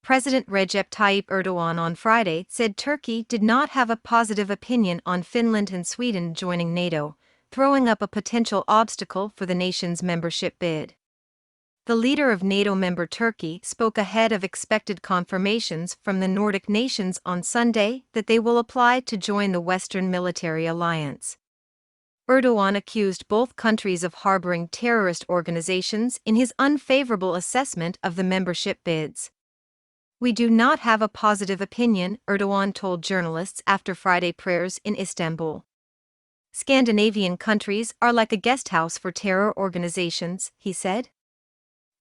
President Recep Tayyip Erdogan on Friday said Turkey did not have a positive opinion on Finland and Sweden joining NATO, throwing up a potential obstacle for the nation's membership bid. The leader of NATO member Turkey spoke ahead of expected confirmations from the Nordic nations on Sunday that they will apply to join the Western military alliance. Erdogan accused both countries of harboring terrorist organizations in his unfavorable assessment of the membership bids. "We do not have a positive opinion," Erdogan told journalists after Friday prayers in Istanbul. "Scandinavian countries are like a guesthouse for terror organizations," he said.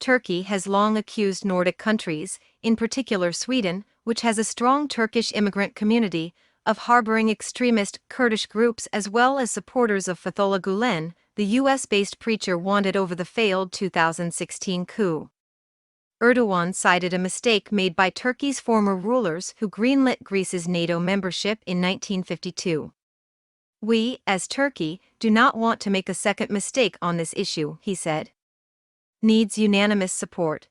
Turkey has long accused Nordic countries, in particular Sweden, which has a strong Turkish immigrant community, of harboring extremist Kurdish groups as well as supporters of Fethullah Gulen, the US-based preacher wanted over the failed 2016 coup. Erdogan cited a mistake made by Turkey's former rulers who greenlit Greece's NATO membership in 1952. "We, as Turkey, do not want to make a second mistake on this issue," he said. Needs unanimous support.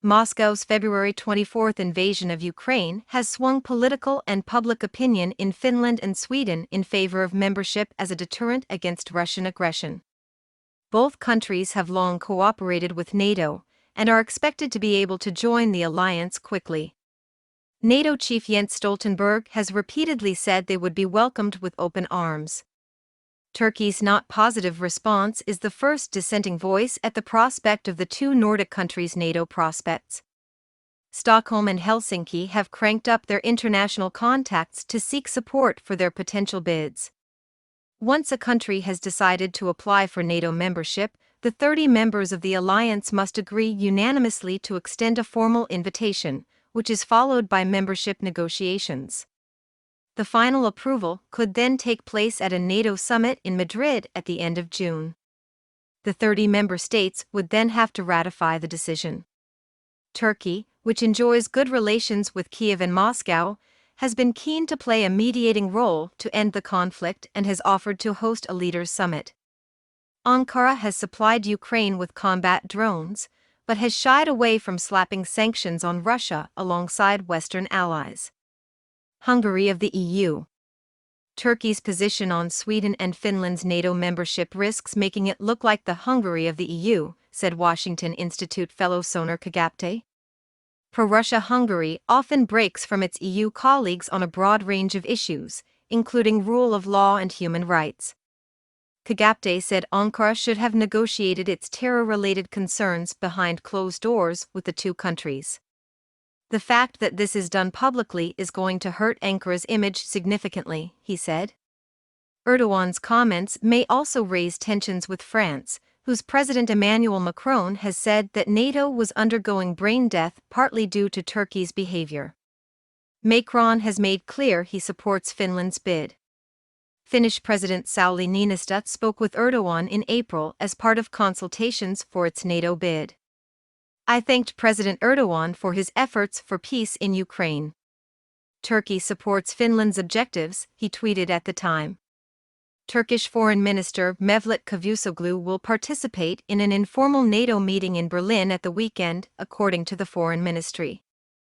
Moscow's February 24 invasion of Ukraine has swung political and public opinion in Finland and Sweden in favor of membership as a deterrent against Russian aggression. Both countries have long cooperated with NATO and are expected to be able to join the alliance quickly. NATO chief Jens Stoltenberg has repeatedly said they would be welcomed with open arms. Turkey's not positive response is the first dissenting voice at the prospect of the two Nordic countries' NATO prospects. Stockholm and Helsinki have cranked up their international contacts to seek support for their potential bids. Once a country has decided to apply for NATO membership, the 30 members of the alliance must agree unanimously to extend a formal invitation, which is followed by membership negotiations. The final approval could then take place at a NATO summit in Madrid at the end of June. The 30 member states would then have to ratify the decision. Turkey, which enjoys good relations with Kiev and Moscow, has been keen to play a mediating role to end the conflict and has offered to host a leaders' summit. Ankara has supplied Ukraine with combat drones, but has shied away from slapping sanctions on Russia alongside Western allies. Hungary of the EU. Turkey's position on Sweden and Finland's NATO membership risks making it look like the Hungary of the EU, said Washington Institute fellow Soner Kagapte. Pro-Russia Hungary often breaks from its EU colleagues on a broad range of issues, including rule of law and human rights. Kagapte said Ankara should have negotiated its terror-related concerns behind closed doors with the two countries. "The fact that this is done publicly is going to hurt Ankara's image significantly," he said. Erdogan's comments may also raise tensions with France, whose President Emmanuel Macron has said that NATO was undergoing brain death partly due to Turkey's behavior. Macron has made clear he supports Finland's bid. Finnish President Sauli Niinistö spoke with Erdogan in April as part of consultations for its NATO bid. "I thanked President Erdogan for his efforts for peace in Ukraine. Turkey supports Finland's objectives," he tweeted at the time. Turkish Foreign Minister Mevlut Cavusoglu will participate in an informal NATO meeting in Berlin at the weekend, according to the Foreign Ministry.